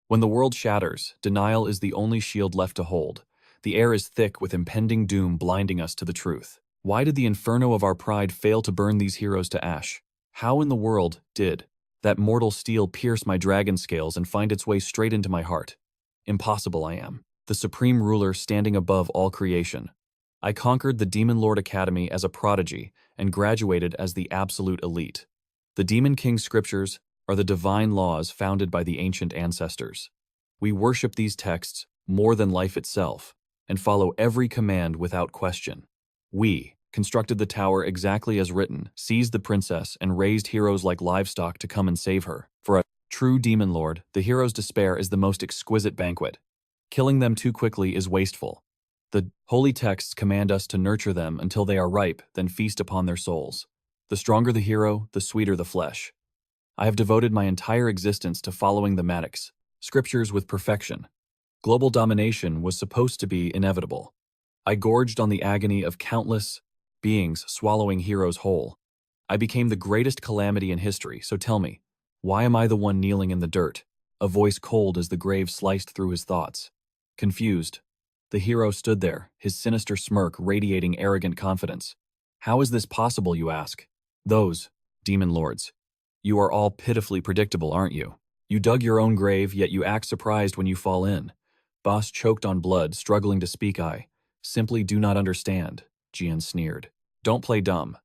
When the world shatters, denial is the only shield left to hold. The air is thick with impending doom blinding us to the truth. Why did the inferno of our pride fail to burn these heroes to ash? How in the world did that mortal steel pierce my dragon scales and find its way straight into my heart? Impossible I am, the supreme ruler standing above all creation. I conquered the Demon Lord Academy as a prodigy and graduated as the absolute elite. The Demon King scriptures are the divine laws founded by the ancient ancestors. We worship these texts more than life itself and follow every command without question. We constructed the tower exactly as written, seized the princess, and raised heroes like livestock to come and save her. For a true demon lord, the hero's despair is the most exquisite banquet. Killing them too quickly is wasteful. The holy texts command us to nurture them until they are ripe, then feast upon their souls. The stronger the hero, the sweeter the flesh. I have devoted my entire existence to following the Maddox scriptures with perfection. Global domination was supposed to be inevitable. I gorged on the agony of countless beings swallowing heroes whole. I became the greatest calamity in history, so tell me, why am I the one kneeling in the dirt? A voice cold as the grave sliced through his thoughts. Confused, the hero stood there, his sinister smirk radiating arrogant confidence. How is this possible, you ask? Those demon lords. You are all pitifully predictable, aren't you? You dug your own grave, yet you act surprised when you fall in. Boss choked on blood, struggling to speak. I simply do not understand, Gian sneered. Don't play dumb.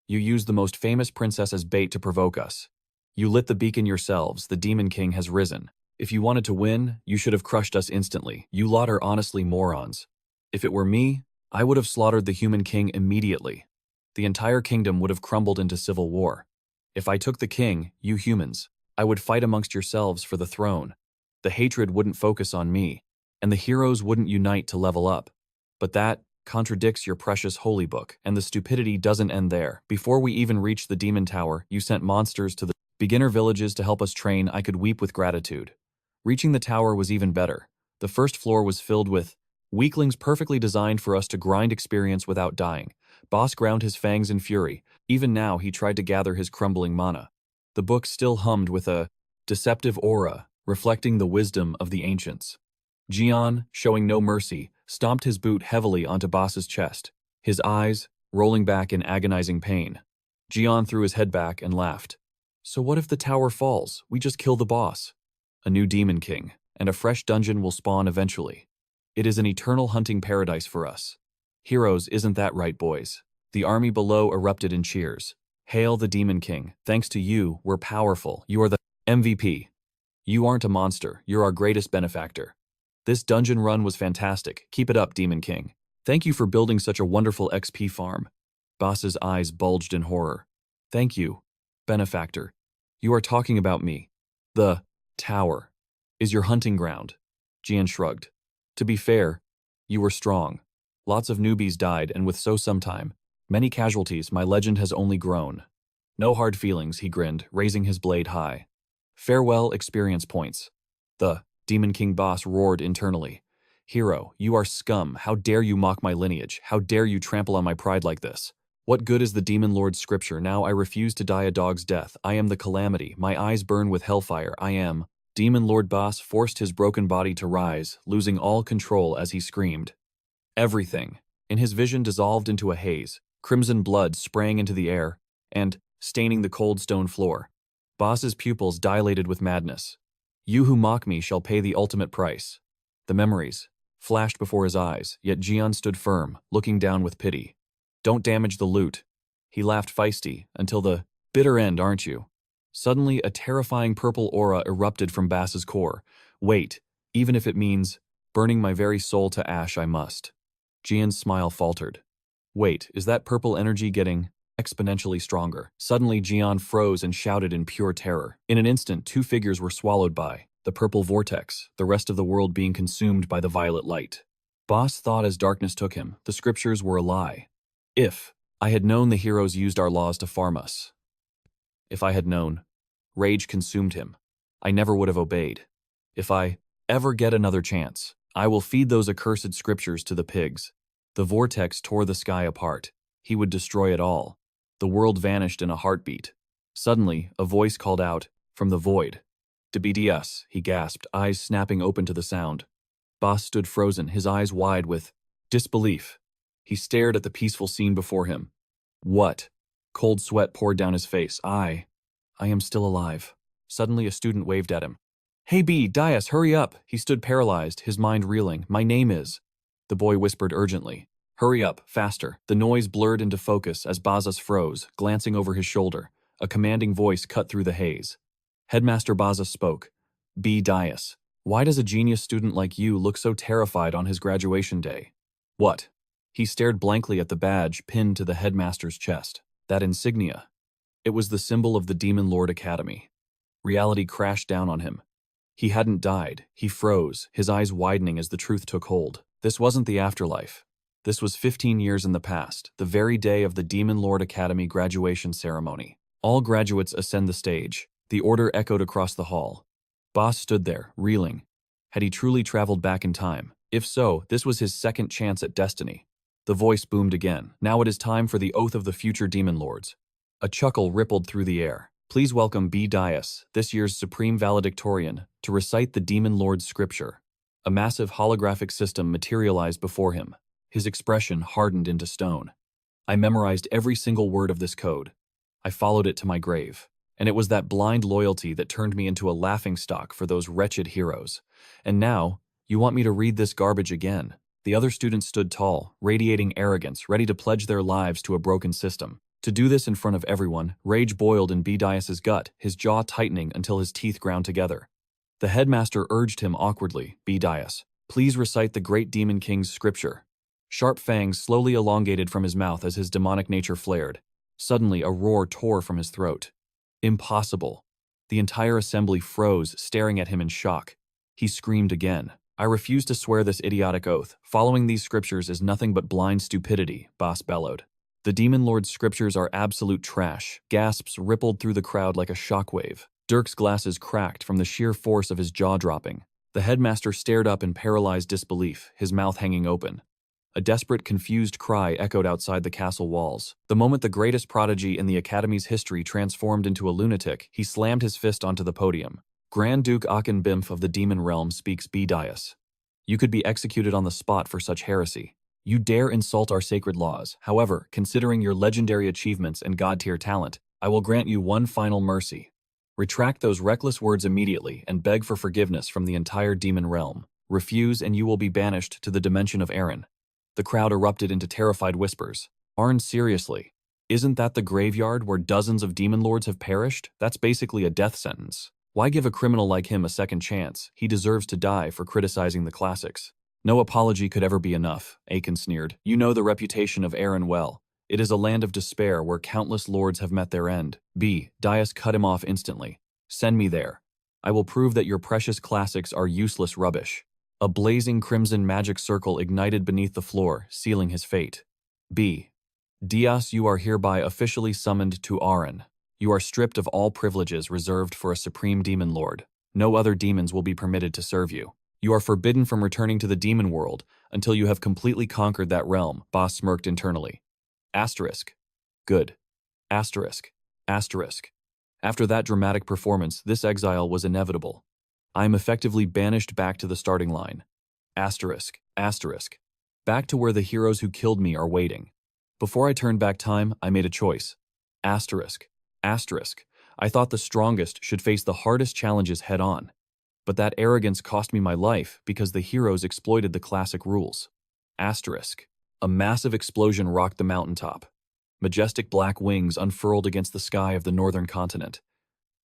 You used the most famous princess as bait to provoke us. You lit the beacon yourselves, the Demon King has risen. If you wanted to win, you should have crushed us instantly. You lot are honestly morons. If it were me, I would have slaughtered the Human King immediately. The entire kingdom would have crumbled into civil war. If I took the king, you humans, I would fight amongst yourselves for the throne. The hatred wouldn't focus on me, and the heroes wouldn't unite to level up. But that contradicts your precious holy book, and the stupidity doesn't end there. Before we even reached the demon tower, you sent monsters to the beginner villages to help us train. I could weep with gratitude. Reaching the tower was even better. The first floor was filled with weaklings perfectly designed for us to grind experience without dying. Boss ground his fangs in fury. Even now, he tried to gather his crumbling mana. The book still hummed with a deceptive aura, reflecting the wisdom of the ancients. Gian, showing no mercy, stomped his boot heavily onto Boss's chest, his eyes rolling back in agonizing pain. Gian threw his head back and laughed. So what if the tower falls? We just kill the boss. A new demon king, and a fresh dungeon will spawn eventually. It is an eternal hunting paradise for us. Heroes, isn't that right, boys? The army below erupted in cheers. Hail the Demon King. Thanks to you, we're powerful. You are the MVP. You aren't a monster. You're our greatest benefactor. This dungeon run was fantastic. Keep it up, Demon King. Thank you for building such a wonderful XP farm. Boss's eyes bulged in horror. Thank you, benefactor. You are talking about me. The tower is your hunting ground. Gian shrugged. To be fair, you were strong. Lots of newbies died, and with so some time, many casualties, my legend has only grown. No hard feelings, he grinned, raising his blade high. Farewell experience points. The Demon King boss roared internally. Hero, you are scum. How dare you mock my lineage? How dare you trample on my pride like this? What good is the Demon Lord's scripture? Now I refuse to die a dog's death. I am the calamity. My eyes burn with hellfire. I am. Demon Lord Boss forced his broken body to rise, losing all control as he screamed. Everything in his vision dissolved into a haze. Crimson blood sprang into the air and, staining the cold stone floor. Boss's pupils dilated with madness. You who mock me shall pay the ultimate price. The memories flashed before his eyes, yet Gian stood firm, looking down with pity. Don't damage the loot. He laughed feisty, until the bitter end, aren't you? Suddenly, a terrifying purple aura erupted from Bass's core. Wait, even if it means burning my very soul to ash, I must. Gian's smile faltered. Wait, is that purple energy getting exponentially stronger? Suddenly, Gian froze and shouted in pure terror. In an instant, two figures were swallowed by the purple vortex, the rest of the world being consumed by the violet light. Boss thought as darkness took him, the scriptures were a lie. If I had known the heroes used our laws to farm us. If I had known. Rage consumed him. I never would have obeyed. If I ever get another chance, I will feed those accursed scriptures to the pigs. The vortex tore the sky apart. He would destroy it all. The world vanished in a heartbeat. Suddenly, a voice called out from the void. To BDS, he gasped, eyes snapping open to the sound. Boss stood frozen, his eyes wide with disbelief. He stared at the peaceful scene before him. What? Cold sweat poured down his face. I am still alive. Suddenly a student waved at him. Hey B, Dias, hurry up! He stood paralyzed, his mind reeling. My name is… The boy whispered urgently. Hurry up, faster. The noise blurred into focus as Bazas froze, glancing over his shoulder. A commanding voice cut through the haze. Headmaster Bazas spoke. B. Dias, why does a genius student like you look so terrified on his graduation day? What? He stared blankly at the badge pinned to the headmaster's chest. That insignia. It was the symbol of the Demon Lord Academy. Reality crashed down on him. He hadn't died. He froze, his eyes widening as the truth took hold. This wasn't the afterlife. This was 15 years in the past, the very day of the Demon Lord Academy graduation ceremony. All graduates ascend the stage. The order echoed across the hall. Boss stood there, reeling. Had he truly traveled back in time? If so, this was his second chance at destiny. The voice boomed again. Now it is time for the oath of the future Demon Lords. A chuckle rippled through the air. Please welcome B. Dias, this year's Supreme Valedictorian, to recite the Demon Lord's scripture. A massive holographic system materialized before him. His expression hardened into stone. I memorized every single word of this code. I followed it to my grave. And it was that blind loyalty that turned me into a laughingstock for those wretched heroes. And now, you want me to read this garbage again? The other students stood tall, radiating arrogance, ready to pledge their lives to a broken system. To do this in front of everyone, rage boiled in B. Dias's gut, his jaw tightening until his teeth ground together. The headmaster urged him awkwardly, B. Dias, please recite the great Demon King's scripture. Sharp fangs slowly elongated from his mouth as his demonic nature flared. Suddenly, a roar tore from his throat. Impossible. The entire assembly froze, staring at him in shock. He screamed again. I refuse to swear this idiotic oath. Following these scriptures is nothing but blind stupidity, Boss bellowed. The Demon Lord's scriptures are absolute trash. Gasps rippled through the crowd like a shockwave. Dirk's glasses cracked from the sheer force of his jaw dropping. The headmaster stared up in paralyzed disbelief, his mouth hanging open. A desperate, confused cry echoed outside the castle walls. The moment the greatest prodigy in the Academy's history transformed into a lunatic, he slammed his fist onto the podium. Grand Duke Aken Bimf of the Demon Realm speaks B. Dias. You could be executed on the spot for such heresy. You dare insult our sacred laws. However, considering your legendary achievements and god-tier talent, I will grant you one final mercy. Retract those reckless words immediately and beg for forgiveness from the entire Demon Realm. Refuse and you will be banished to the dimension of Aren. The crowd erupted into terrified whispers. Aren, seriously? Isn't that the graveyard where dozens of demon lords have perished? That's basically a death sentence. Why give a criminal like him a second chance? He deserves to die for criticizing the classics. No apology could ever be enough, Aken sneered. You know the reputation of Aren well. It is a land of despair where countless lords have met their end. B. Dias cut him off instantly. Send me there. I will prove that your precious classics are useless rubbish. A blazing crimson magic circle ignited beneath the floor, sealing his fate. B. Dias, you are hereby officially summoned to Aren. You are stripped of all privileges reserved for a supreme demon lord. No other demons will be permitted to serve you. You are forbidden from returning to the demon world until you have completely conquered that realm, Boss smirked internally. Asterisk. Good. Asterisk. Asterisk. After that dramatic performance, this exile was inevitable. I am effectively banished back to the starting line. Asterisk. Asterisk. Back to where the heroes who killed me are waiting. Before I turned back time, I made a choice. Asterisk. Asterisk. I thought the strongest should face the hardest challenges head-on. But that arrogance cost me my life because the heroes exploited the classic rules. Asterisk. A massive explosion rocked the mountaintop. Majestic black wings unfurled against the sky of the northern continent.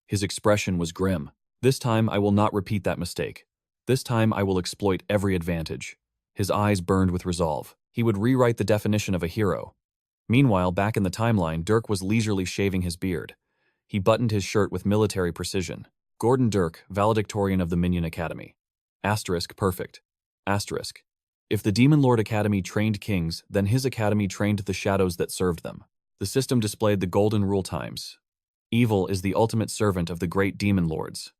His expression was grim. This time I will not repeat that mistake. This time I will exploit every advantage. His eyes burned with resolve. He would rewrite the definition of a hero. Meanwhile, back in the timeline, Dirk was leisurely shaving his beard. He buttoned his shirt with military precision. Gordon Dirk, valedictorian of the Minion Academy. Asterisk perfect. Asterisk. If the Demon Lord Academy trained kings, then his academy trained the shadows that served them. The system displayed the golden rule times. Evil is the ultimate servant of the great demon lords.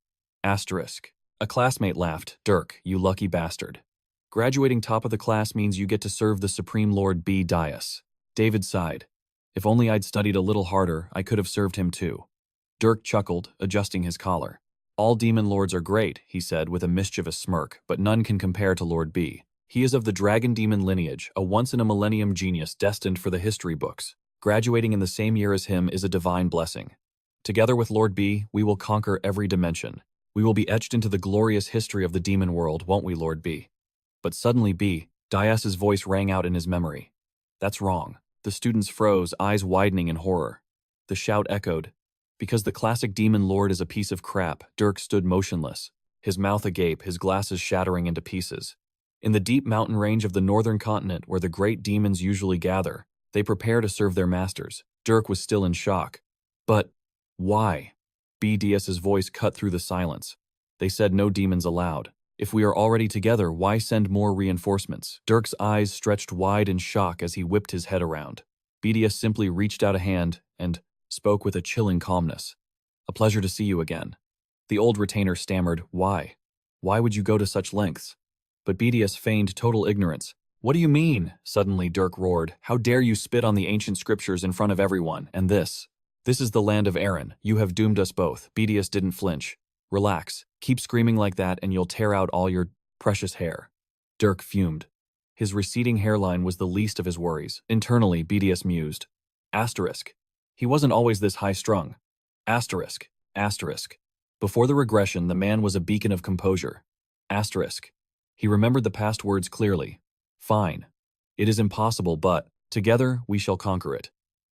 Asterisk. A classmate laughed. Dirk, you lucky bastard. Graduating top of the class means you get to serve the Supreme Lord B. Dias. David sighed. If only I'd studied a little harder, I could have served him too. Dirk chuckled, adjusting his collar. All demon lords are great, he said with a mischievous smirk, but none can compare to Lord B. He is of the dragon demon lineage, a once-in-a-millennium genius destined for the history books. Graduating in the same year as him is a divine blessing. Together with Lord B, we will conquer every dimension. We will be etched into the glorious history of the demon world, won't we, Lord B? But suddenly Dias's voice rang out in his memory. That's wrong. The students froze, eyes widening in horror. The shout echoed. Because the classic demon lord is a piece of crap, Dirk stood motionless, his mouth agape, his glasses shattering into pieces. In the deep mountain range of the northern continent where the great demons usually gather, they prepare to serve their masters. Dirk was still in shock. But why? BDS's voice cut through the silence. They said no demons allowed. If we are already together, why send more reinforcements? Dirk's eyes stretched wide in shock as he whipped his head around. BDS simply reached out a hand and spoke with a chilling calmness. A pleasure to see you again. The old retainer stammered, why? Why would you go to such lengths? But BDS feigned total ignorance. What do you mean? Suddenly Dirk roared. How dare you spit on the ancient scriptures in front of everyone, and this? This is the land of Aren. You have doomed us both. BDS didn't flinch. Relax. Keep screaming like that and you'll tear out all your precious hair. Dirk fumed. His receding hairline was the least of his worries. Internally, BDS mused. Asterisk. He wasn't always this high-strung. Asterisk. Asterisk. Before the regression, the man was a beacon of composure. Asterisk. He remembered the past words clearly. Fine. It is impossible, but together we shall conquer it.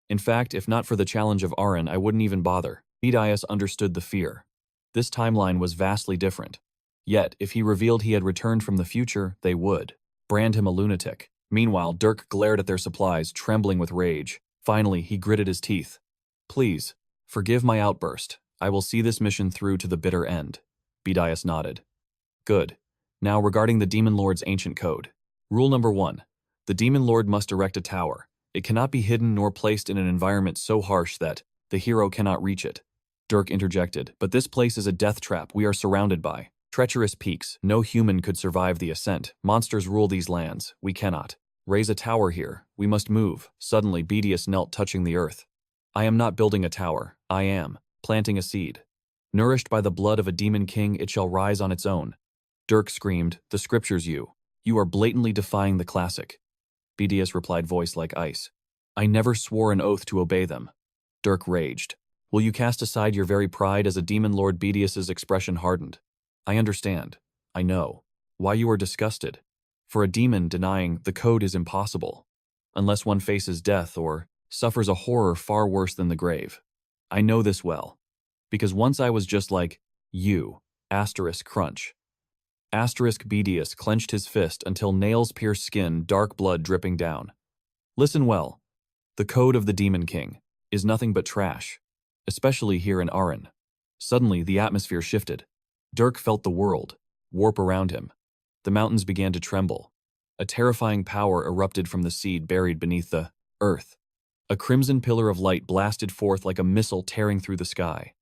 In fact, if not for the challenge of Aren, I wouldn't even bother. BDS understood the fear. This timeline was vastly different. Yet, if he revealed he had returned from the future, they would brand him a lunatic. Meanwhile, Dirk glared at their supplies, trembling with rage. Finally, he gritted his teeth. Please, forgive my outburst. I will see this mission through to the bitter end. BDS nodded. Good. Now, regarding the Demon Lord's ancient code. Rule number 1. The Demon Lord must erect a tower. It cannot be hidden nor placed in an environment so harsh that the hero cannot reach it. Dirk interjected, but this place is a death trap we are surrounded by. Treacherous peaks, no human could survive the ascent. Monsters rule these lands, we cannot. Raise a tower here, we must move. Suddenly BDS knelt touching the earth. I am not building a tower, I am planting a seed. Nourished by the blood of a demon king, it shall rise on its own. Dirk screamed, the scriptures you are blatantly defying the classic. BDS replied, voice like ice. I never swore an oath to obey them. Dirk raged. Will you cast aside your very pride? As a demon lord, BDS's expression hardened. I understand. I know. Why you are disgusted. For a demon, denying the code is impossible. Unless one faces death or suffers a horror far worse than the grave. I know this well. Because once I was just like you. Asterisk crunch. Asterisk BDS clenched his fist until nails pierced skin, dark blood dripping down. Listen well. The code of the Demon King is nothing but trash. Especially here in Aren. Suddenly, the atmosphere shifted. Dirk felt the world warp around him. The mountains began to tremble. A terrifying power erupted from the seed buried beneath the earth. A crimson pillar of light blasted forth like a missile tearing through the sky.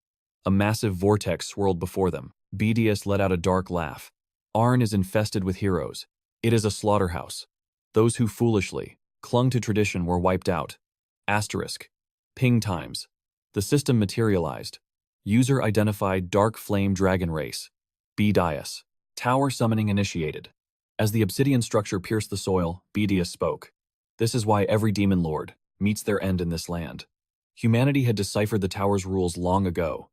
A massive vortex swirled before them. BDS let out a dark laugh. Aren is infested with heroes. It is a slaughterhouse. Those who foolishly clung to tradition were wiped out. Asterisk. Ping times. The system materialized. User identified Dark Flame Dragon Race. BDS. Tower summoning initiated. As the obsidian structure pierced the soil, BDS spoke. This is why every demon lord meets their end in this land. Humanity had deciphered the tower's rules long ago.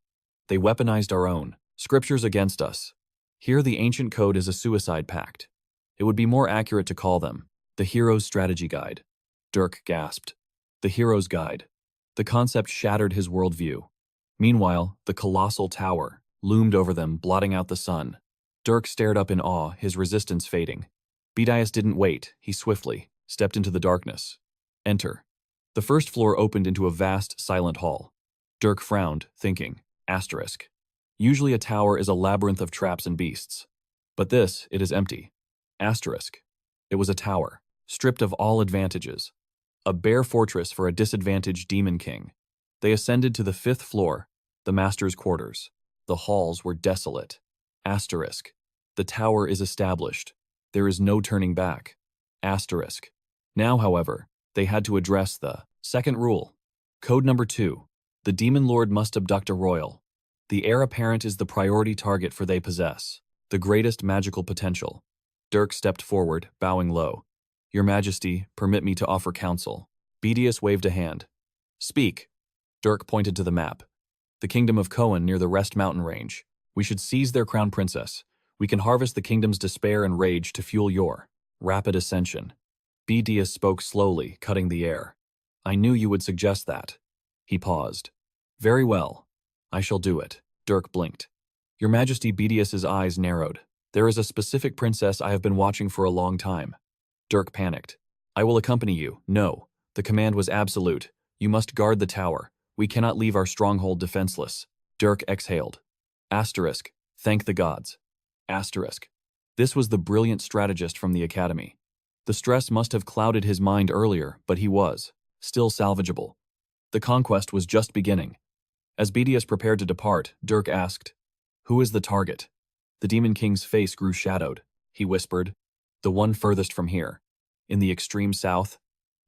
They weaponized our own scriptures against us. Here the ancient code is a suicide pact. It would be more accurate to call them the Hero's Strategy Guide. Dirk gasped. The Hero's Guide. The concept shattered his worldview. Meanwhile, the colossal tower loomed over them, blotting out the sun. Dirk stared up in awe, his resistance fading. BDS didn't wait. He swiftly stepped into the darkness. Enter. The first floor opened into a vast, silent hall. Dirk frowned, thinking, asterisk. Usually a tower is a labyrinth of traps and beasts. But this, it is empty. Asterisk. It was a tower, stripped of all advantages. A bare fortress for a disadvantaged demon king. They ascended to the 5th floor, the master's quarters. The halls were desolate. Asterisk. The tower is established. There is no turning back. Asterisk. Now, however, they had to address the second rule. Code number 2. The demon lord must abduct a royal. The heir apparent is the priority target for they possess the greatest magical potential. Dirk stepped forward, bowing low. Your Majesty, permit me to offer counsel. Bedius waved a hand. Speak. Dirk pointed to the map. The kingdom of Cohen near the Rest Mountain Range. We should seize their crown princess. We can harvest the kingdom's despair and rage to fuel your rapid ascension. Bedius spoke slowly, cutting the air. I knew you would suggest that. He paused. Very well. I shall do it. Dirk blinked. Your Majesty, Bedius's eyes narrowed. There is a specific princess I have been watching for a long time. Dirk panicked. I will accompany you. No. The command was absolute. You must guard the tower. We cannot leave our stronghold defenseless. Dirk exhaled. Asterisk. Thank the gods. Asterisk. This was the brilliant strategist from the academy. The stress must have clouded his mind earlier, but he was still salvageable. The conquest was just beginning. As Bedius prepared to depart, Dirk asked, Who is the target? The Demon King's face grew shadowed. He whispered, The one furthest from here. In the extreme south,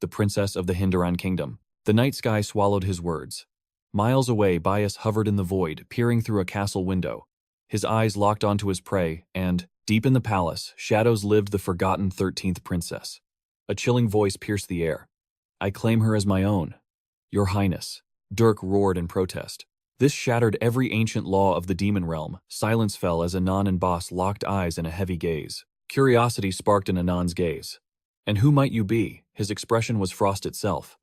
the princess of the Hindaran kingdom. The night sky swallowed his words. Miles away, Bias hovered in the void, peering through a castle window. His eyes locked onto his prey, and, deep in the palace, shadows lived the forgotten 13th princess. A chilling voice pierced the air. I claim her as my own. Your Highness. Dirk roared in protest. This shattered every ancient law of the demon realm. Silence fell as Anan and Boss locked eyes in a heavy gaze. Curiosity sparked in Anan's gaze. And who might you be? His expression was frost itself.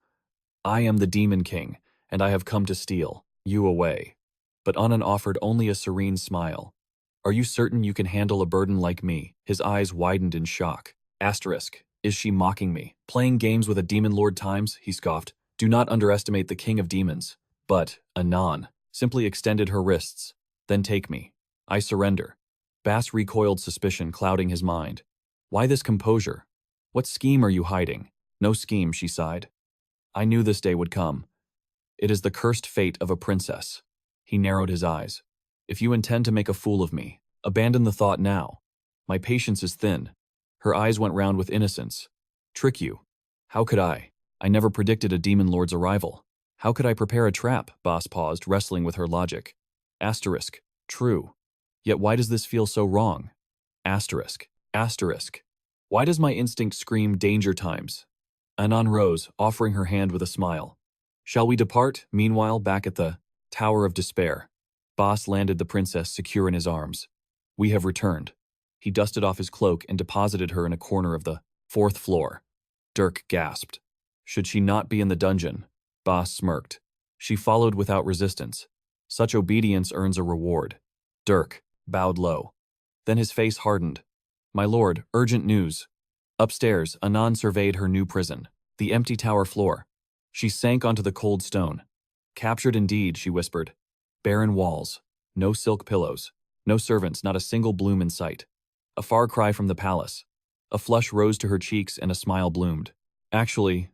I am the Demon King, and I have come to steal you away. But Anan offered only a serene smile. Are you certain you can handle a burden like me? His eyes widened in shock. Asterisk. Is she mocking me? Playing games with a demon lord times? He scoffed. Do not underestimate the king of demons. But Anan simply extended her wrists. Then take me. I surrender. Bass recoiled, suspicion clouding his mind. Why this composure? What scheme are you hiding? No scheme, she sighed. I knew this day would come. It is the cursed fate of a princess. He narrowed his eyes. If you intend to make a fool of me, abandon the thought now. My patience is thin. Her eyes went round with innocence. Trick you? How could I? I never predicted a demon lord's arrival. How could I prepare a trap? Boss paused, wrestling with her logic. Asterisk. True. Yet why does this feel so wrong? Asterisk. Asterisk. Why does my instinct scream danger times? Anan rose, offering her hand with a smile. Shall we depart? Meanwhile, back at the Tower of Despair. Boss landed the princess secure in his arms. We have returned. He dusted off his cloak and deposited her in a corner of the 4th floor. Dirk gasped. Should she not be in the dungeon? Boss smirked. She followed without resistance. Such obedience earns a reward. Dirk bowed low. Then his face hardened. My lord, urgent news. Upstairs, Anan surveyed her new prison, the empty tower floor. She sank onto the cold stone. Captured indeed, she whispered. Barren walls. No silk pillows. No servants, not a single bloom in sight. A far cry from the palace. A flush rose to her cheeks and a smile bloomed. Actually,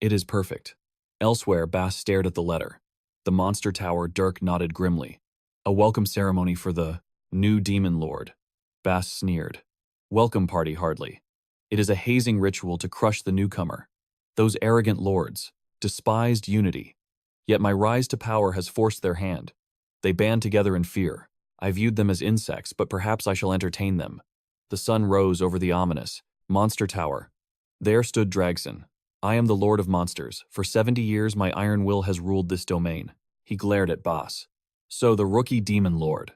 it is perfect. Elsewhere, Bass stared at the letter. The monster tower, Dirk nodded grimly. A welcome ceremony for the new demon lord. Bass sneered. Welcome party, hardly. It is a hazing ritual to crush the newcomer. Those arrogant lords, despised unity. Yet my rise to power has forced their hand. They band together in fear. I viewed them as insects, but perhaps I shall entertain them. The sun rose over the ominous monster tower. There stood Dragson. I am the lord of monsters. For 70 years my iron will has ruled this domain. He glared at Boss. So the rookie demon lord.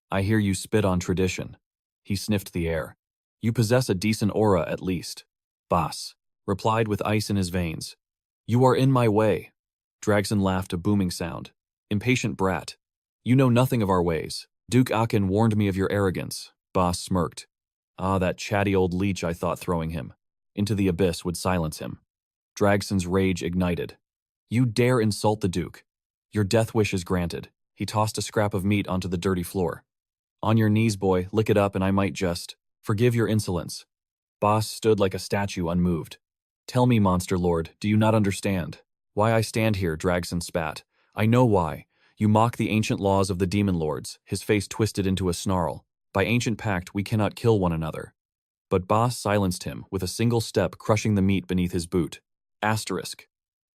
I hear you spit on tradition. He sniffed the air. You possess a decent aura at least. Boss replied with ice in his veins. You are in my way. Dragson laughed, a booming sound. Impatient brat. You know nothing of our ways. Duke Akin warned me of your arrogance. Boss smirked. Ah, that chatty old leech I thought throwing him into the abyss would silence him. Dragson's rage ignited. You dare insult the Duke. Your death wish is granted. He tossed a scrap of meat onto the dirty floor. On your knees, boy, lick it up and I might just forgive your insolence. Boss stood like a statue, unmoved. Tell me, monster lord, do you not understand? Why I stand here, Dragson spat. I know why. You mock the ancient laws of the demon lords. His face twisted into a snarl. By ancient pact, we cannot kill one another. But Boss silenced him, with a single step crushing the meat beneath his boot. Asterisk.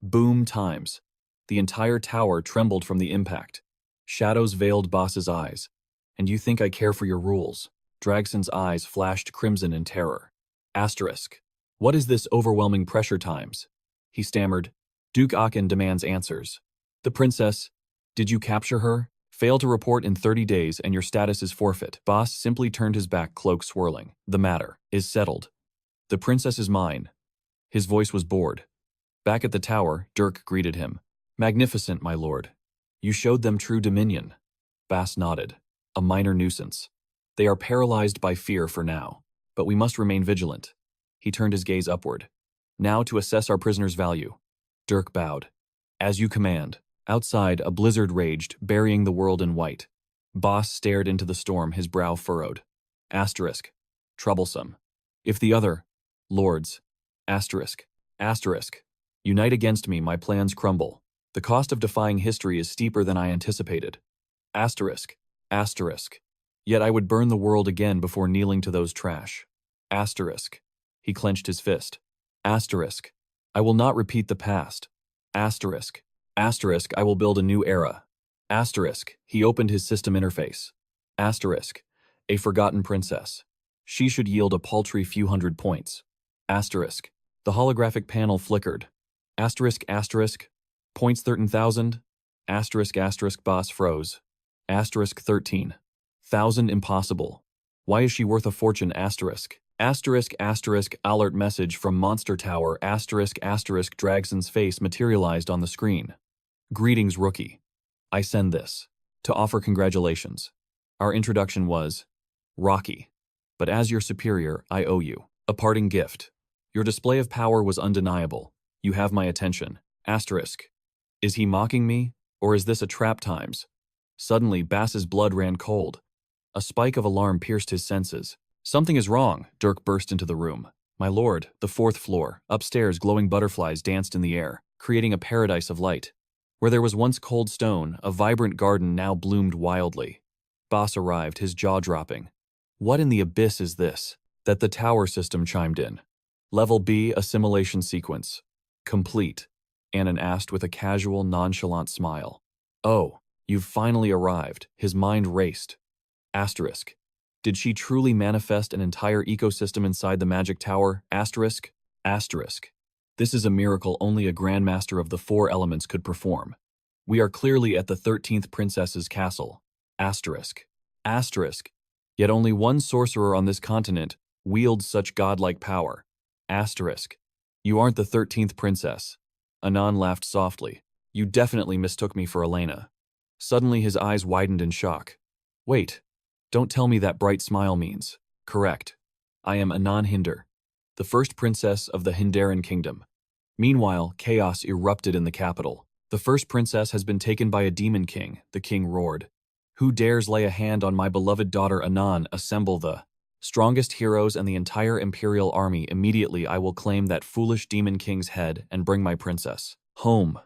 Boom times. The entire tower trembled from the impact. Shadows veiled Boss's eyes. And you think I care for your rules? Dragson's eyes flashed crimson in terror. Asterisk. What is this overwhelming pressure times? He stammered. Duke Akin demands answers. The princess. Did you capture her? Fail to report in 30 days and your status is forfeit. Boss simply turned his back, cloak swirling. The matter is settled. The princess is mine. His voice was bored. Back at the tower, Dirk greeted him. Magnificent, my lord. You showed them true dominion. Bass nodded. A minor nuisance. They are paralyzed by fear for now, but we must remain vigilant. He turned his gaze upward. Now to assess our prisoner's value. Dirk bowed. As you command. Outside, a blizzard raged, burying the world in white. Boss stared into the storm, his brow furrowed. Asterisk. Troublesome. If the other lords. Asterisk. Asterisk. Unite against me, my plans crumble. The cost of defying history is steeper than I anticipated. Asterisk. Asterisk. Yet I would burn the world again before kneeling to those trash. Asterisk. He clenched his fist. Asterisk. I will not repeat the past. Asterisk. Asterisk. I will build a new era. Asterisk. He opened his system interface. Asterisk. A forgotten princess. She should yield a paltry few hundred points. Asterisk. The holographic panel flickered. Asterisk. Asterisk. Points 13,000. Asterisk. Asterisk. Boss froze. Asterisk 13,000 impossible. Why is she worth a fortune? Asterisk. Asterisk. Asterisk. Alert message from Monster Tower. Asterisk. Asterisk. Dragson's face materialized on the screen. Greetings, rookie. I send this to offer congratulations. Our introduction was rocky, but as your superior, I owe you a parting gift. Your display of power was undeniable. You have my attention. Asterisk. Is he mocking me, or is this a trap times? Suddenly, Bass's blood ran cold. A spike of alarm pierced his senses. Something is wrong, Dirk burst into the room. My lord, the 4th floor. Upstairs, glowing butterflies danced in the air, creating a paradise of light. Where there was once cold stone, a vibrant garden now bloomed wildly. Boss arrived, his jaw dropping. What in the abyss is this? That the tower system chimed in. Level B assimilation sequence. Complete. Anon asked with a casual, nonchalant smile. Oh, you've finally arrived. His mind raced. Asterisk. Did she truly manifest an entire ecosystem inside the magic tower? Asterisk. Asterisk. This is a miracle only a grandmaster of the 4 elements could perform. We are clearly at the 13th princess's castle. Asterisk. Asterisk. Yet only one sorcerer on this continent wields such godlike power. Asterisk. You aren't the 13th princess. Anon laughed softly. You definitely mistook me for Elena. Suddenly his eyes widened in shock. Wait. Don't tell me that bright smile means. Correct. I am Anon Hinder, the first princess of the Hindaran kingdom. Meanwhile, chaos erupted in the capital. The first princess has been taken by a demon king, the king roared. Who dares lay a hand on my beloved daughter Anon? Assemble the strongest heroes and the entire imperial army. Immediately I will claim that foolish demon king's head and bring my princess home.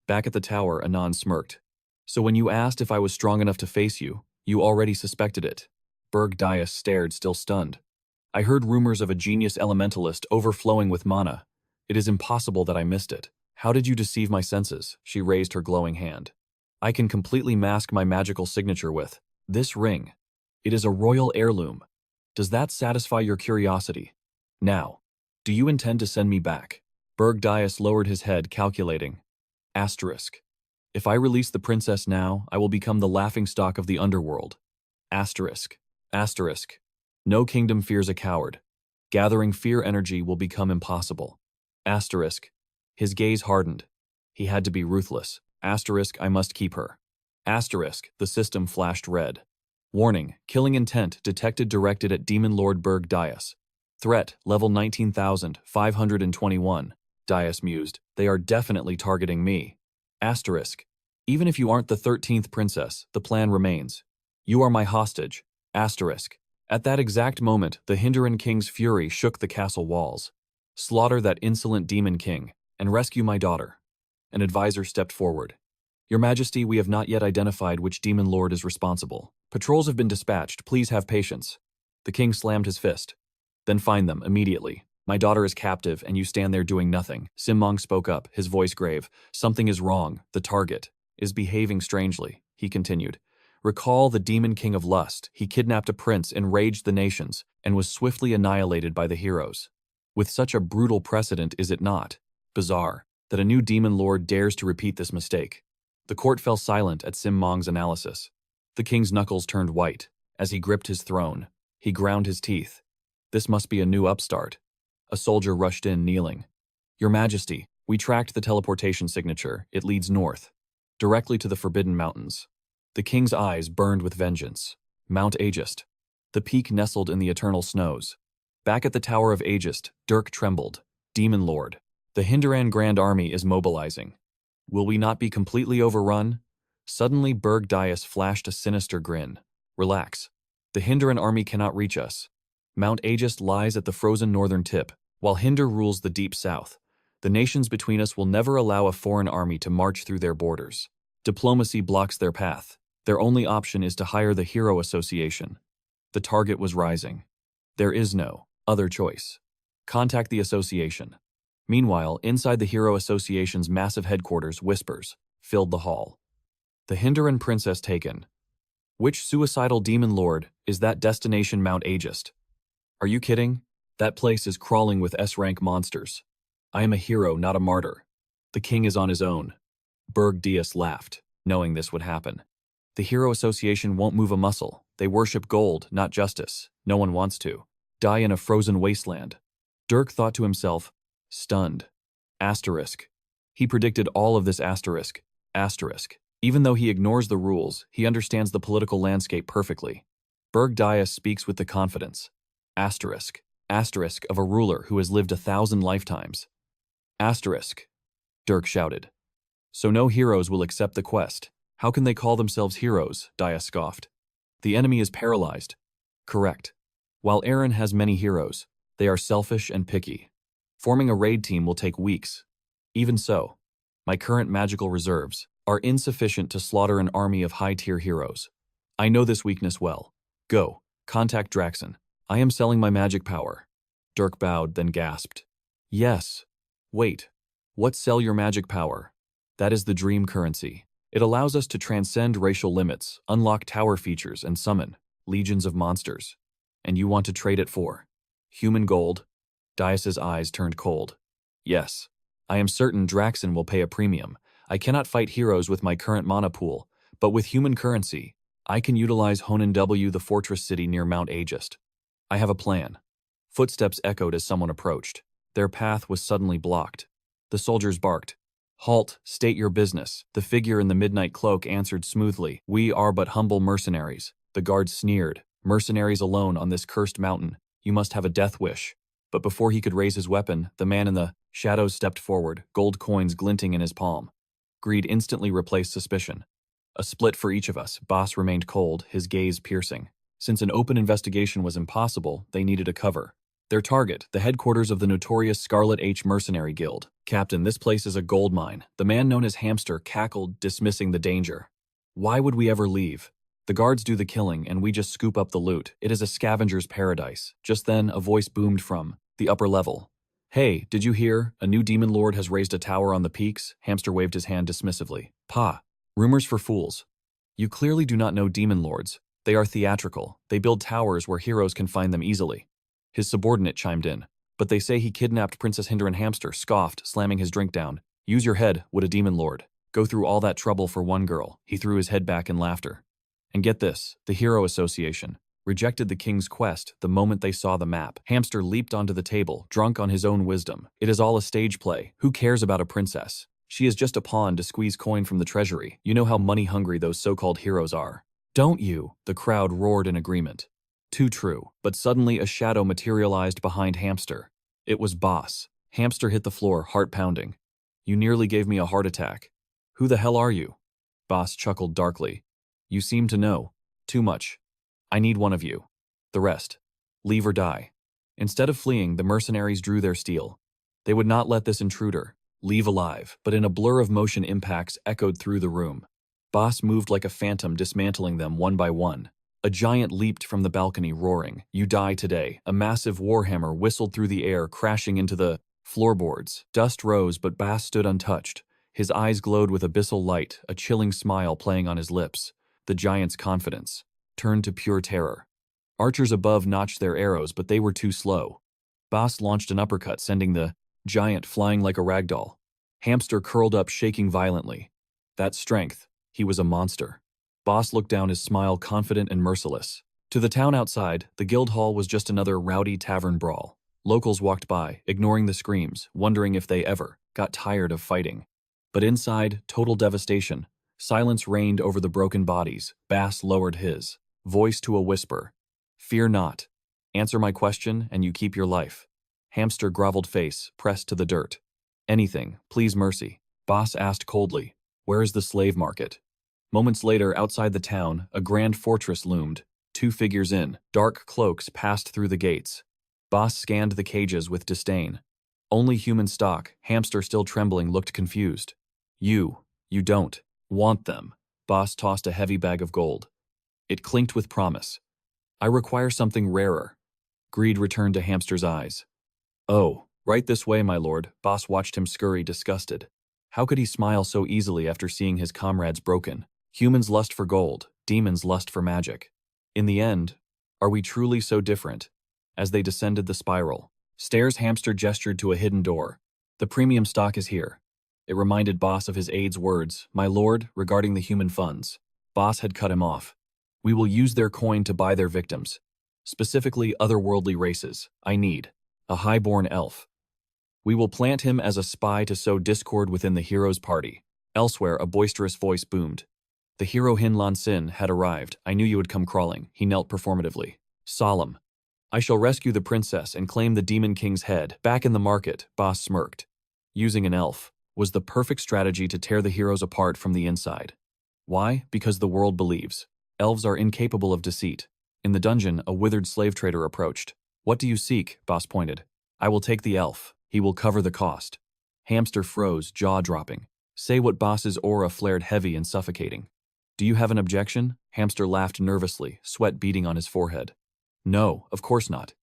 Back at the tower, Anon smirked. So when you asked if I was strong enough to face you, you already suspected it. Berg Dias stared, still stunned. I heard rumors of a genius elementalist overflowing with mana. It is impossible that I missed it. How did you deceive my senses? She raised her glowing hand. I can completely mask my magical signature with this ring. It is a royal heirloom. Does that satisfy your curiosity? Now, do you intend to send me back? Berg Dias lowered his head, calculating. Asterisk. If I release the princess now, I will become the laughingstock of the underworld. Asterisk. Asterisk. No kingdom fears a coward. Gathering fear energy will become impossible. Asterisk. His gaze hardened. He had to be ruthless. Asterisk. I must keep her. Asterisk. The system flashed red. Warning. Killing intent detected directed at Demon Lord Berg Dias. Threat. Level 19,521. Dias mused. They are definitely targeting me. Asterisk. Even if you aren't the 13th princess, the plan remains. You are my hostage. Asterisk. At that exact moment, the Hindaran king's fury shook the castle walls. Slaughter that insolent demon king, and rescue my daughter. An advisor stepped forward. Your Majesty, we have not yet identified which demon lord is responsible. Patrols have been dispatched. Please have patience. The king slammed his fist. Then find them, immediately. My daughter is captive, and you stand there doing nothing. Simmong spoke up, his voice grave. Something is wrong. The target is behaving strangely. he continued. Recall the demon king of lust. He kidnapped a prince, enraged the nations, and was swiftly annihilated by the heroes. With such a brutal precedent, is it not bizarre that a new demon lord dares to repeat this mistake? The court fell silent at Sim Mong's analysis. The king's knuckles turned white. As he gripped his throne, he ground his teeth. This must be a new upstart. A soldier rushed in, kneeling. Your Majesty, we tracked the teleportation signature. It leads north, directly to the Forbidden Mountains. The king's eyes burned with vengeance. Mount Aegist. The peak nestled in the eternal snows. Back at the Tower of Aegist, Dirk trembled. Demon Lord. The Hinduran Grand Army is mobilizing. Will we not be completely overrun? Suddenly, Berg Dias flashed a sinister grin. Relax. The Hinduran army cannot reach us. Mount Aegist lies at the frozen northern tip, while Hindur rules the deep south. The nations between us will never allow a foreign army to march through their borders. Diplomacy blocks their path. Their only option is to hire the Hero Association. The target was rising. There is no other choice. Contact the association. Meanwhile, inside the Hero Association's massive headquarters, whispers filled the hall. The Hinduran princess taken. Which suicidal demon lord is that? Destination Mount Aegist. Are you kidding? That place is crawling with S-rank monsters. I am a hero, not a martyr. The king is on his own. Berg Dias laughed, knowing this would happen. The Hero Association won't move a muscle. They worship gold, not justice. No one wants to die in a frozen wasteland. Dirk thought to himself, stunned. Asterisk. He predicted all of this asterisk. Asterisk. Even though he ignores the rules, he understands the political landscape perfectly. Berg Dias speaks with the confidence. Asterisk. Asterisk of a ruler who has lived 1,000 lifetimes. Asterisk. Dirk shouted. So no heroes will accept the quest. How can they call themselves heroes? Dias scoffed. The enemy is paralyzed. Correct. While Aren has many heroes, they are selfish and picky. Forming a raid team will take weeks. Even so, my current magical reserves are insufficient to slaughter an army of high-tier heroes. I know this weakness well. Go, contact Draxon. I am selling my magic power. Dirk bowed, then gasped. Yes. Wait. What sell your magic power? That is the dream currency. It allows us to transcend racial limits, unlock tower features, and summon legions of monsters. And you want to trade it for human gold? Dias's eyes turned cold. Yes. I am certain Draxon will pay a premium. I cannot fight heroes with my current mana pool, but with human currency, I can utilize Honan W, the fortress city near Mount Aegist. I have a plan. Footsteps echoed as someone approached. Their path was suddenly blocked. The soldiers barked. Halt, state your business. The figure in the midnight cloak answered smoothly. We are but humble mercenaries. The guards sneered. Mercenaries alone on this cursed mountain. You must have a death wish. But before he could raise his weapon, the man in the shadows stepped forward, gold coins glinting in his palm. Greed instantly replaced suspicion. A split for each of us. Boss remained cold, his gaze piercing. Since an open investigation was impossible, they needed a cover. Their target, the headquarters of the notorious Scarlet H Mercenary Guild. Captain, this place is a gold mine. The man known as Hamster cackled, dismissing the danger. Why would we ever leave? The guards do the killing, and we just scoop up the loot. It is a scavenger's paradise. Just then, a voice boomed from the upper level. Hey, did you hear? A new demon lord has raised a tower on the peaks. Hamster waved his hand dismissively. Pa. Rumors for fools. You clearly do not know demon lords. They are theatrical. They build towers where heroes can find them easily. His subordinate chimed in. But they say he kidnapped Princess Hinder and Hamster, scoffed, slamming his drink down. Use your head, would a demon lord. Go through all that trouble for one girl. He threw his head back in laughter. And get this, the Hero Association rejected the king's quest the moment they saw the map. Hamster leaped onto the table, drunk on his own wisdom. It is all a stage play. Who cares about a princess? She is just a pawn to squeeze coin from the treasury. You know how money-hungry those so-called heroes are. Don't you? The crowd roared in agreement. Too true. But suddenly a shadow materialized behind Hamster. It was Boss. Hamster hit the floor, heart pounding. You nearly gave me a heart attack. Who the hell are you? Boss chuckled darkly. You seem to know. Too much. I need one of you. The rest. Leave or die. Instead of fleeing, the mercenaries drew their steel. They would not let this intruder leave alive, but in a blur of motion impacts echoed through the room. Boss moved like a phantom, dismantling them one by one. A giant leaped from the balcony, roaring, "You die today." A massive warhammer whistled through the air, crashing into the floorboards. Dust rose, but Bass stood untouched. His eyes glowed with abyssal light, a chilling smile playing on his lips. The giant's confidence turned to pure terror. Archers above notched their arrows, but they were too slow. Boss launched an uppercut, sending the giant flying like a ragdoll. Hamster curled up, shaking violently. That strength, he was a monster. Boss looked down, his smile confident and merciless. To the town outside, the guild hall was just another rowdy tavern brawl. Locals walked by, ignoring the screams, wondering if they ever got tired of fighting. But inside, total devastation. Silence reigned over the broken bodies. Bass lowered his voice to a whisper. "Fear not. Answer my question, and you keep your life." Hamster groveled face, pressed to the dirt. "Anything, please mercy." Boss asked coldly, "Where is the slave market?" Moments later, outside the town, a grand fortress loomed. 2 figures in dark cloaks passed through the gates. Boss scanned the cages with disdain. Only human stock. Hamster, still trembling, looked confused. You don't want them." Boss tossed a heavy bag of gold. It clinked with promise. "I require something rarer." Greed returned to Hamster's eyes. "Oh, right this way, my lord." Boss watched him scurry, disgusted. How could he smile so easily after seeing his comrades broken? Humans lust for gold, demons lust for magic. In the end, are we truly so different? As they descended the spiral, stairs, Hamster gestured to a hidden door. "The premium stock is here." It reminded Boss of his aide's words, "My lord, regarding the human funds." Boss had cut him off. "We will use their coin to buy their victims. Specifically otherworldly races. I need a highborn elf. We will plant him as a spy to sow discord within the hero's party." Elsewhere, a boisterous voice boomed. "The hero Hin Lan Sin had arrived. I knew you would come crawling." He knelt performatively. Solemn. "I shall rescue the princess and claim the Demon King's head." Back in the market, Boss smirked. Using an elf was the perfect strategy to tear the heroes apart from the inside. Why? Because the world believes elves are incapable of deceit. In the dungeon, a withered slave trader approached. "What do you seek?" Boss pointed. "I will take the elf. He will cover the cost." Hamster froze, jaw dropping. "Say what?" Boss's aura flared heavy and suffocating. "Do you have an objection?" Hamster laughed nervously, sweat beading on his forehead. "No, of course not.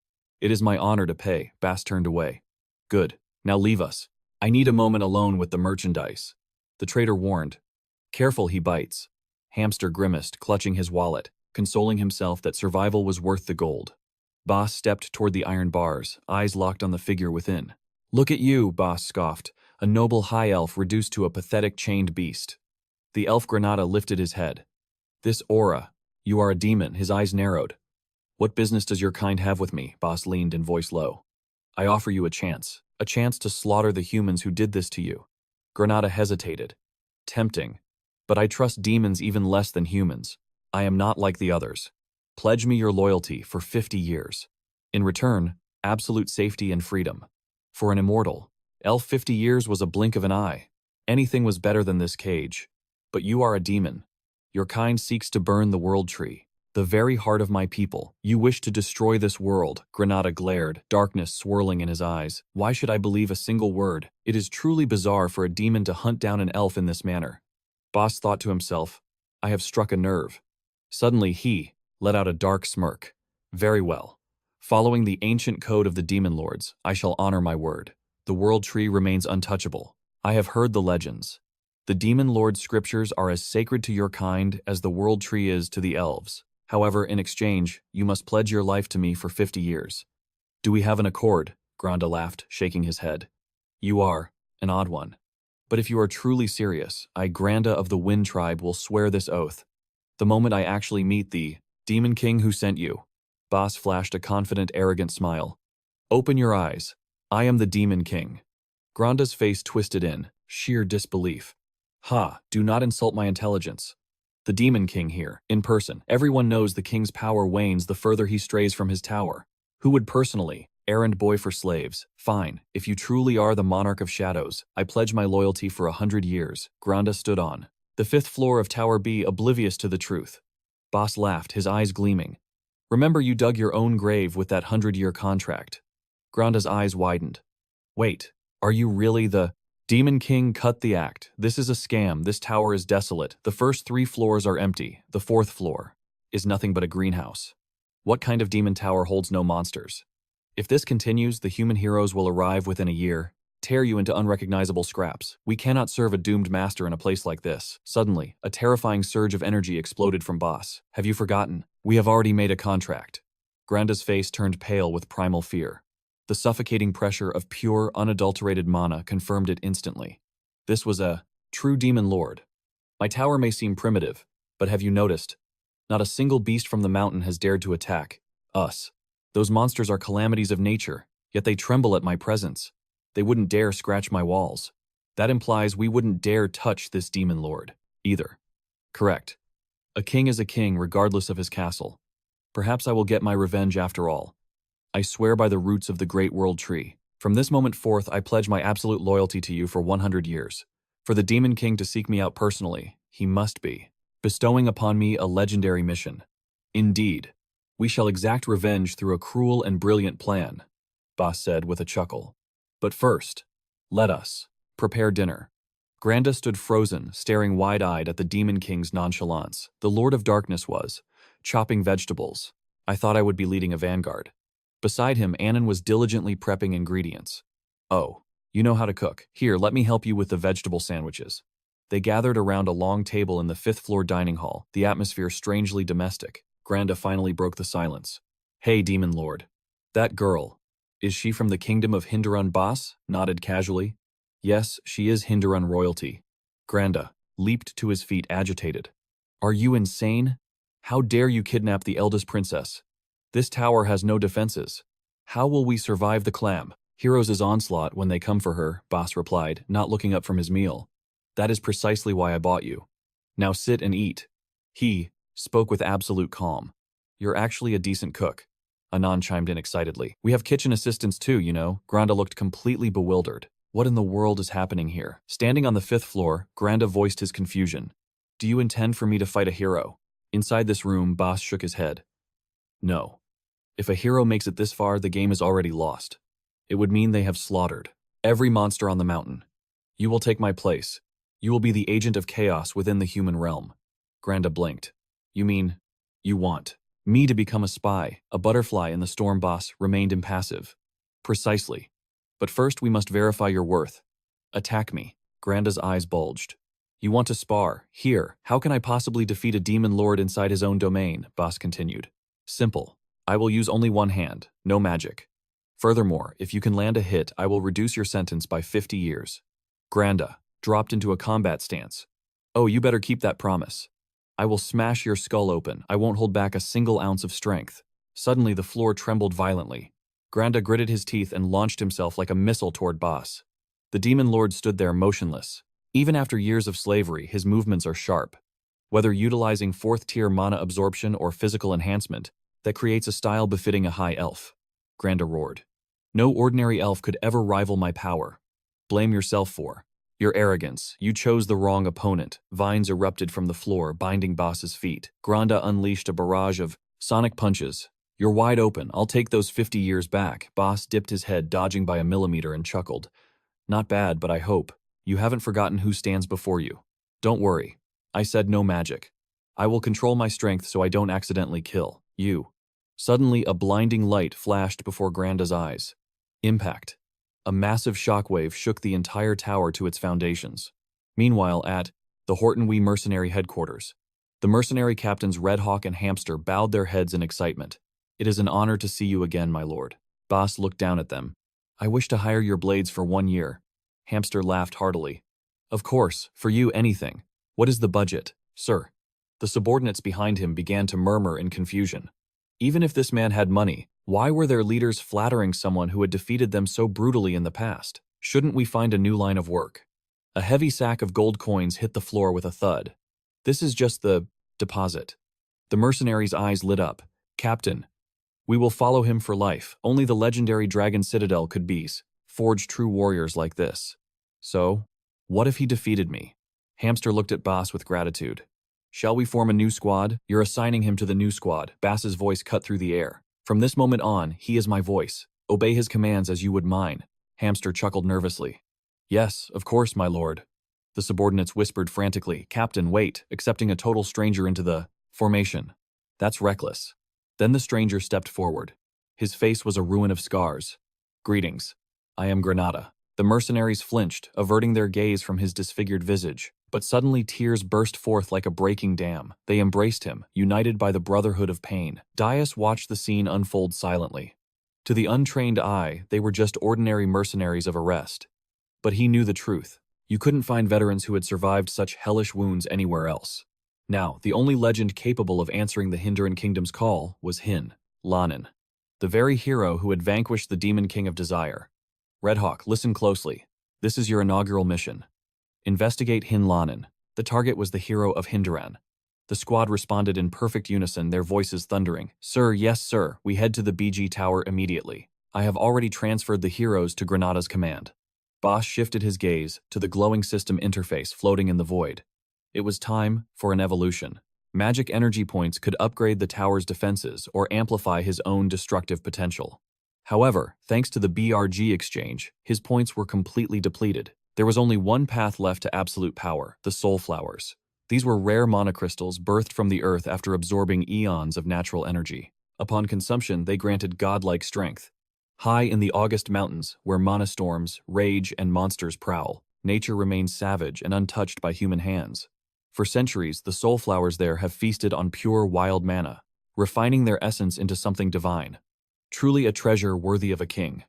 It is my honor to pay." Bass turned away. "Good. Now leave us. I need a moment alone with the merchandise." The trader warned. "Careful, he bites." Hamster grimaced, clutching his wallet, consoling himself that survival was worth the gold. Boss stepped toward the iron bars, eyes locked on the figure within. "Look at you," Boss scoffed, "a noble high elf reduced to a pathetic chained beast." The elf Granada lifted his head. "This aura. You are a demon." His eyes narrowed. "What business does your kind have with me?" Boss leaned in voice low. "I offer you a chance to slaughter the humans who did this to you." Granada hesitated. "Tempting. But I trust demons even less than humans. I am not like the others. Pledge me your loyalty for 50 years. In return, absolute safety and freedom." For an immortal, elf 50 years was a blink of an eye. Anything was better than this cage. But you are a demon. Your kind seeks to burn the world tree, the very heart of my people. You wish to destroy this world. Granada glared, darkness swirling in his eyes. "Why should I believe a single word? It is truly bizarre for a demon to hunt down an elf in this manner." Boss thought to himself, "I have struck a nerve." Suddenly he let out a dark smirk. "Very well. Following the ancient code of the demon lords, I shall honor my word. The world tree remains untouchable. I have heard the legends. The demon lord's scriptures are as sacred to your kind as the world tree is to the elves. However, in exchange, you must pledge your life to me for 50 years. Do we have an accord?" Granda laughed, shaking his head. "You are an odd one. But if you are truly serious, I, Granda of the Wind Tribe, will swear this oath. The moment I actually meet the Demon King who sent you." Boss flashed a confident, arrogant smile. "Open your eyes. I am the Demon King." Granda's face twisted in sheer disbelief. "Ha, do not insult my intelligence. The Demon King here, in person. Everyone knows the king's power wanes the further he strays from his tower. Who would personally, errand boy for slaves? Fine, if you truly are the monarch of shadows, I pledge my loyalty for 100 years. Granda stood on the 5th floor of Tower B, oblivious to the truth. Boss laughed, his eyes gleaming. "Remember, you dug your own grave with that 100-year contract." Granda's eyes widened. "Wait, are you really the Demon King?" "Cut the act. This is a scam. This tower is desolate. The first 3 floors are empty. The 4th floor is nothing but a greenhouse. What kind of demon tower holds no monsters? If this continues, the human heroes will arrive within a year. tear you into unrecognizable scraps. We cannot serve a doomed master in a place like this. Suddenly, a terrifying surge of energy exploded from Boss. Have you forgotten? We have already made a contract. Granda's face turned pale with primal fear. The suffocating pressure of pure, unadulterated mana confirmed it instantly. This was a true demon lord. My tower may seem primitive, but have you noticed? Not a single beast from the mountain has dared to attack us. Those monsters are calamities of nature, yet they tremble at my presence. They wouldn't dare scratch my walls. That implies we wouldn't dare touch this demon lord, either. Correct. A king is a king regardless of his castle. Perhaps I will get my revenge after all. I swear by the roots of the great world tree. From this moment forth, I pledge my absolute loyalty to you for 100 years. For the demon king to seek me out personally, he must be bestowing upon me a legendary mission. Indeed, we shall exact revenge through a cruel and brilliant plan, Boss said with a chuckle. But first, let us prepare dinner. Granda stood frozen, staring wide-eyed at the demon king's nonchalance. The Lord of Darkness was chopping vegetables. I thought I would be leading a vanguard. Beside him, Aren was diligently prepping ingredients. Oh, you know how to cook. Here, let me help you with the vegetable sandwiches. They gathered around a long table in the fifth-floor dining hall, the atmosphere strangely domestic. Granda finally broke the silence. Hey, demon lord. That girl, is she from the kingdom of Hinderun? Boss nodded casually. Yes, she is Hinderun royalty. Granda leaped to his feet, agitated. Are you insane? How dare you kidnap the eldest princess? This tower has no defenses. How will we survive the clam? Heroes' onslaught when they come for her, Boss replied, not looking up from his meal. That is precisely why I bought you. Now sit and eat. He spoke with absolute calm. You're actually a decent cook. Anon chimed in excitedly. We have kitchen assistants too, you know. Granda looked completely bewildered. What in the world is happening here? Standing on the fifth floor, Granda voiced his confusion. Do you intend for me to fight a hero? Inside this room, Boss shook his head. No. If a hero makes it this far, the game is already lost. It would mean they have slaughtered every monster on the mountain. You will take my place. You will be the agent of chaos within the human realm. Granda blinked. You mean, you want me to become a spy? A butterfly in the storm. Boss remained impassive. Precisely. But first we must verify your worth. Attack me. Granda's eyes bulged. You want to spar? Here. How can I possibly defeat a demon lord inside his own domain? Boss continued. Simple. I will use only one hand, no magic. Furthermore, if you can land a hit, I will reduce your sentence by 50 years. Granda dropped into a combat stance. Oh, you better keep that promise. I will smash your skull open. I won't hold back a single ounce of strength. Suddenly, the floor trembled violently. Granda gritted his teeth and launched himself like a missile toward Boss. The demon lord stood there motionless. Even after years of slavery, his movements are sharp. Whether utilizing fourth-tier mana absorption or physical enhancement, that creates a style befitting a high elf. Granda roared. No ordinary elf could ever rival my power. Blame yourself for your arrogance. You chose the wrong opponent. Vines erupted from the floor, binding Boss's feet. Granda unleashed a barrage of sonic punches. You're wide open. I'll take those 50 years back. Boss dipped his head, dodging by a millimeter, and chuckled. Not bad, but I hope you haven't forgotten who stands before you. Don't worry. I said no magic. I will control my strength so I don't accidentally kill you. Suddenly, a blinding light flashed before Granda's eyes. Impact. A massive shockwave shook the entire tower to its foundations. Meanwhile, at the Hortonwee mercenary headquarters, the mercenary captains Red Hawk and Hamster bowed their heads in excitement. It is an honor to see you again, my lord. Boss looked down at them. I wish to hire your blades for 1 year. Hamster laughed heartily. Of course, for you anything. What is the budget, sir? The subordinates behind him began to murmur in confusion. Even if this man had money, why were their leaders flattering someone who had defeated them so brutally in the past? Shouldn't we find a new line of work? A heavy sack of gold coins hit the floor with a thud. This is just the deposit. The mercenary's eyes lit up. Captain, we will follow him for life. Only the legendary Dragon Citadel could forge true warriors like this. So, what if he defeated me? Hamster looked at Boss with gratitude. Shall we form a new squad? You're assigning him to the new squad. Bass's voice cut through the air. From this moment on, he is my voice. Obey his commands as you would mine. Hamster chuckled nervously. Yes, of course, my lord. The subordinates whispered frantically. Captain, wait, accepting a total stranger into the formation. That's reckless. Then the stranger stepped forward. His face was a ruin of scars. Greetings. I am Granada, The mercenaries flinched, averting their gaze from his disfigured visage. But suddenly tears burst forth like a breaking dam. They embraced him, united by the brotherhood of pain. Dias watched the scene unfold silently. To the untrained eye, they were just ordinary mercenaries of arrest. But he knew the truth. You couldn't find veterans who had survived such hellish wounds anywhere else. Now, the only legend capable of answering the Hinduran Kingdom's call was Hin, Lanin, the very hero who had vanquished the Demon King of Desire. Redhawk, listen closely. This is your inaugural mission. Investigate Hin Lanin. The target was the hero of Hinduran. The squad responded in perfect unison, their voices thundering. Sir, yes sir, we head to the BG Tower immediately. I have already transferred the heroes to Granada's command. Boss shifted his gaze to the glowing system interface floating in the void. It was time for an evolution. Magic energy points could upgrade the tower's defenses or amplify his own destructive potential. However, thanks to the BRG exchange, his points were completely depleted. There was only one path left to absolute power, the soul flowers. These were rare monocrystals birthed from the earth after absorbing eons of natural energy. Upon consumption, they granted godlike strength. High in the August mountains, where monostorms, rage, and monsters prowl, nature remains savage and untouched by human hands. For centuries, the soul flowers there have feasted on pure wild mana, refining their essence into something divine. Truly a treasure worthy of a king.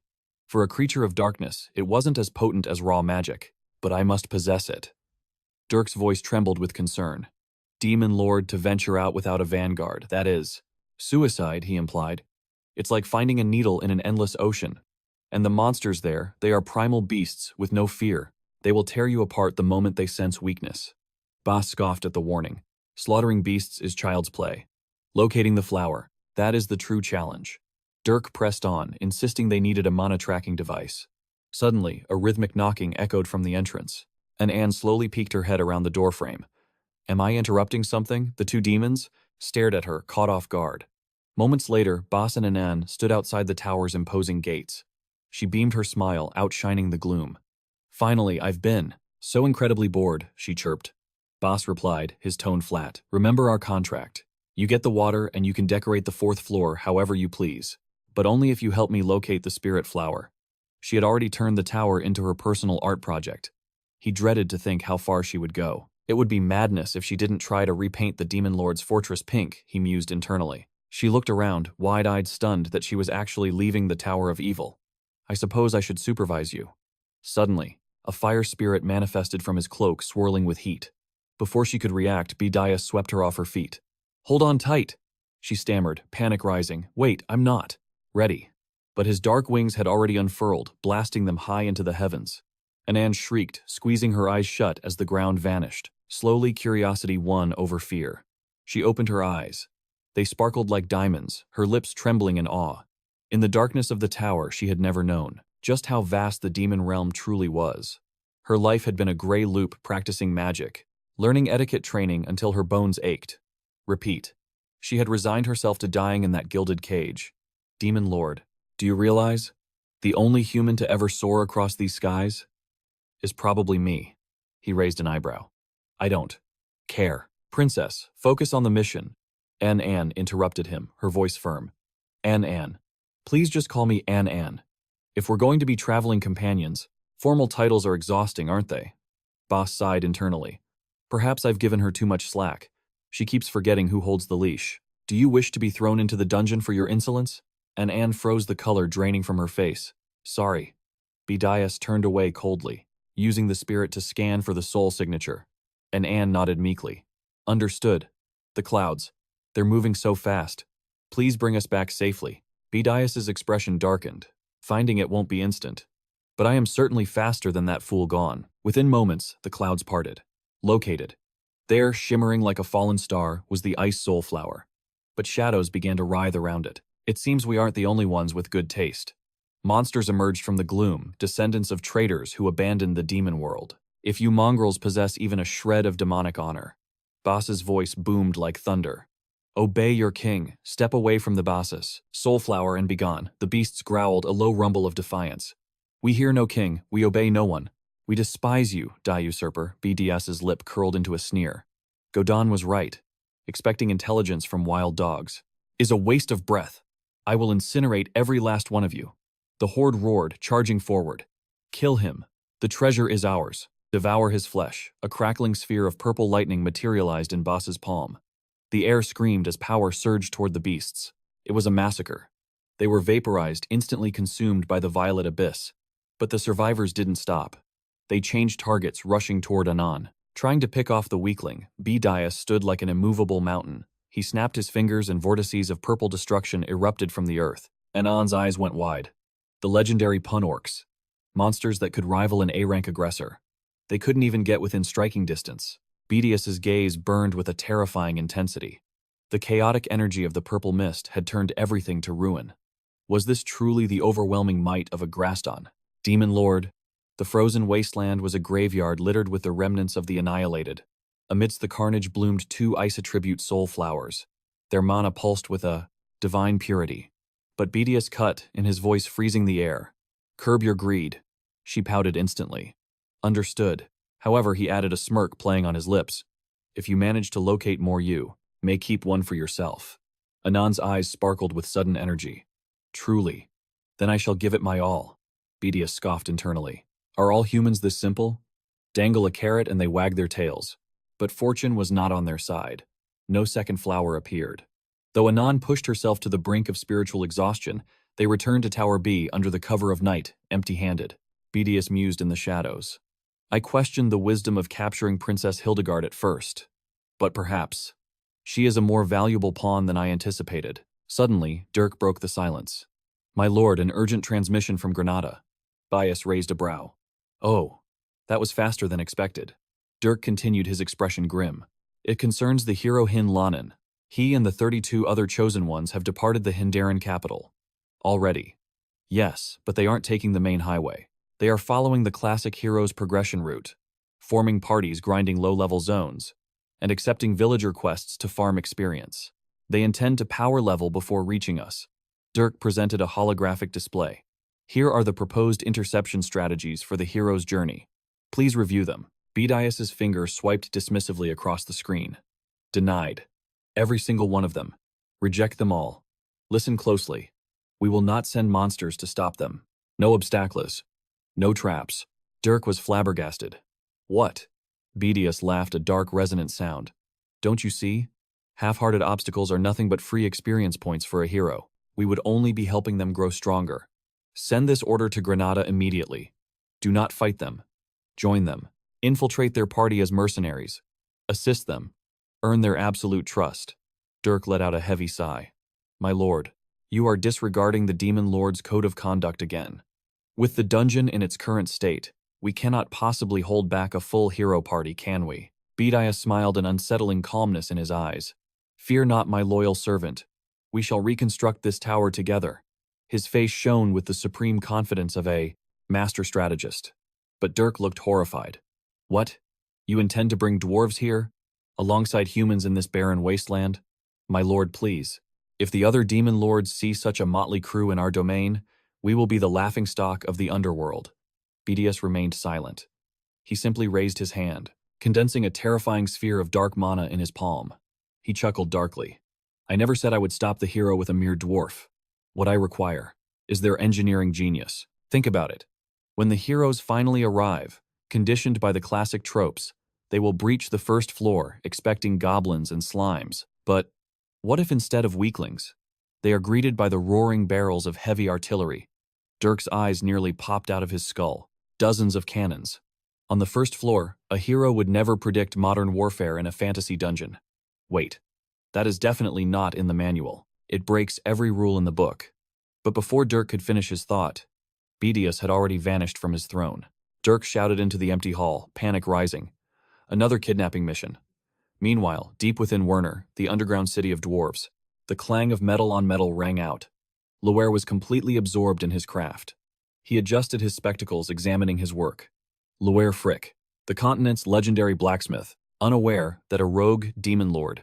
For a creature of darkness, it wasn't as potent as raw magic, but I must possess it. Dirk's voice trembled with concern. Demon Lord to venture out without a vanguard, that is suicide, he implied. It's like finding a needle in an endless ocean. And the monsters there, they are primal beasts with no fear. They will tear you apart the moment they sense weakness. Bas scoffed at the warning. Slaughtering beasts is child's play. Locating the flower, that is the true challenge. Dirk pressed on, insisting they needed a mono-tracking device. Suddenly, a rhythmic knocking echoed from the entrance, and Anne slowly peeked her head around the doorframe. Am I interrupting something? The two demons stared at her, caught off guard. Moments later, Bas and Anne stood outside the tower's imposing gates. She beamed her smile, outshining the gloom. Finally, I've been so incredibly bored, she chirped. Bas replied, his tone flat. Remember our contract. You get the water and you can decorate the 4th floor however you please. But only if you help me locate the spirit flower. She had already turned the tower into her personal art project. He dreaded to think how far she would go. It would be madness if she didn't try to repaint the Demon Lord's fortress pink, he mused internally. She looked around, wide-eyed, stunned that she was actually leaving the Tower of Evil. I suppose I should supervise you. Suddenly, a fire spirit manifested from his cloak, swirling with heat. Before she could react, Bedias swept her off her feet. Hold on tight, she stammered, panic rising. Wait, I'm not ready. But his dark wings had already unfurled, blasting them high into the heavens. Anne shrieked, squeezing her eyes shut as the ground vanished. Slowly, curiosity won over fear. She opened her eyes. They sparkled like diamonds, her lips trembling in awe. In the darkness of the tower, she had never known just how vast the demon realm truly was. Her life had been a gray loop practicing magic, learning etiquette training until her bones ached. Repeat. She had resigned herself to dying in that gilded cage. Demon Lord, do you realize? The only human to ever soar across these skies is probably me. He raised an eyebrow. I don't care. Princess, focus on the mission. Anne interrupted him, her voice firm. Anne. Please just call me Anne. If we're going to be traveling companions, formal titles are exhausting, aren't they? Boss sighed internally. Perhaps I've given her too much slack. She keeps forgetting who holds the leash. Do you wish to be thrown into the dungeon for your insolence? And Anne froze, the color draining from her face. Sorry. Bedias turned away coldly, using the spirit to scan for the soul signature. And Anne nodded meekly. Understood. The clouds. They're moving so fast. Please bring us back safely. Bedias's expression darkened. Finding it won't be instant. But I am certainly faster than that fool gone. Within moments, the clouds parted. Located. There, shimmering like a fallen star, was the ice soul flower. But shadows began to writhe around it. It seems we aren't the only ones with good taste. Monsters emerged from the gloom, descendants of traitors who abandoned the demon world. If you mongrels possess even a shred of demonic honor. Boss's voice boomed like thunder. Obey your king. Step away from the bosses. Soulflower and begone. The beasts growled, a low rumble of defiance. We hear no king. We obey no one. We despise you, die usurper. BDS's lip curled into a sneer. Godon was right. Expecting intelligence from wild dogs is a waste of breath. I will incinerate every last one of you. The horde roared, charging forward. Kill him. The treasure is ours. Devour his flesh. A crackling sphere of purple lightning materialized in Boss's palm. The air screamed as power surged toward the beasts. It was a massacre. They were vaporized, instantly consumed by the violet abyss. But the survivors didn't stop. They changed targets, rushing toward Anan. Trying to pick off the weakling, Bedias stood like an immovable mountain. He snapped his fingers and vortices of purple destruction erupted from the earth. Anan's eyes went wide. The legendary pun orcs. Monsters that could rival an A-rank aggressor. They couldn't even get within striking distance. Bedias's gaze burned with a terrifying intensity. The chaotic energy of the purple mist had turned everything to ruin. Was this truly the overwhelming might of a Graston? Demon Lord? The frozen wasteland was a graveyard littered with the remnants of the annihilated. Amidst the carnage bloomed two ice-attribute soul flowers. Their mana pulsed with a divine purity. But Bedias cut, in his voice freezing the air. Curb your greed. She pouted instantly. Understood. However, he added a smirk playing on his lips. If you manage to locate more, you may keep one for yourself. Anan's eyes sparkled with sudden energy. Truly. Then I shall give it my all. Bedias scoffed internally. Are all humans this simple? Dangle a carrot and they wag their tails. But fortune was not on their side. No second flower appeared. Though Anan pushed herself to the brink of spiritual exhaustion, they returned to Tower B under the cover of night, empty-handed. Bedias mused in the shadows. I questioned the wisdom of capturing Princess Hildegard at first. But perhaps. She is a more valuable pawn than I anticipated. Suddenly, Dirk broke the silence. My lord, an urgent transmission from Granada. Bias raised a brow. Oh, that was faster than expected. Dirk continued, his expression grim. It concerns the hero Hin Lanen. He and the 32 other chosen ones have departed the Hindaran capital. Already. Yes, but they aren't taking the main highway. They are following the classic hero's progression route, forming parties grinding low-level zones, and accepting villager quests to farm experience. They intend to power level before reaching us. Dirk presented a holographic display. Here are the proposed interception strategies for the hero's journey. Please review them. Bedias's finger swiped dismissively across the screen. Denied. Every single one of them. Reject them all. Listen closely. We will not send monsters to stop them. No obstacles. No traps. Dirk was flabbergasted. What? Bedias laughed, a dark, resonant sound. Don't you see? Half-hearted obstacles are nothing but free experience points for a hero. We would only be helping them grow stronger. Send this order to Granada immediately. Do not fight them. Join them. Infiltrate their party as mercenaries. Assist them. Earn their absolute trust. Dirk let out a heavy sigh. My lord, you are disregarding the Demon Lord's code of conduct again. With the dungeon in its current state, we cannot possibly hold back a full hero party, can we? Bedias smiled, an unsettling calmness in his eyes. Fear not, my loyal servant. We shall reconstruct this tower together. His face shone with the supreme confidence of a master strategist. But Dirk looked horrified. What? You intend to bring dwarves here? Alongside humans in this barren wasteland? My lord, please. If the other demon lords see such a motley crew in our domain, we will be the laughingstock of the underworld. Bedias remained silent. He simply raised his hand, condensing a terrifying sphere of dark mana in his palm. He chuckled darkly. I never said I would stop the hero with a mere dwarf. What I require is their engineering genius. Think about it. When the heroes finally arrive, conditioned by the classic tropes, they will breach the first floor, expecting goblins and slimes. But what if instead of weaklings, they are greeted by the roaring barrels of heavy artillery? Dirk's eyes nearly popped out of his skull. Dozens of cannons. On the first floor, a hero would never predict modern warfare in a fantasy dungeon. Wait, that is definitely not in the manual. It breaks every rule in the book. But before Dirk could finish his thought, Bedias had already vanished from his throne. Dirk shouted into the empty hall, panic rising. Another kidnapping mission. Meanwhile, deep within Werner, the underground city of dwarves, the clang of metal on metal rang out. Loer was completely absorbed in his craft. He adjusted his spectacles, examining his work. Loer Frick, the continent's legendary blacksmith, unaware that a rogue demon lord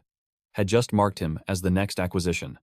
had just marked him as the next acquisition.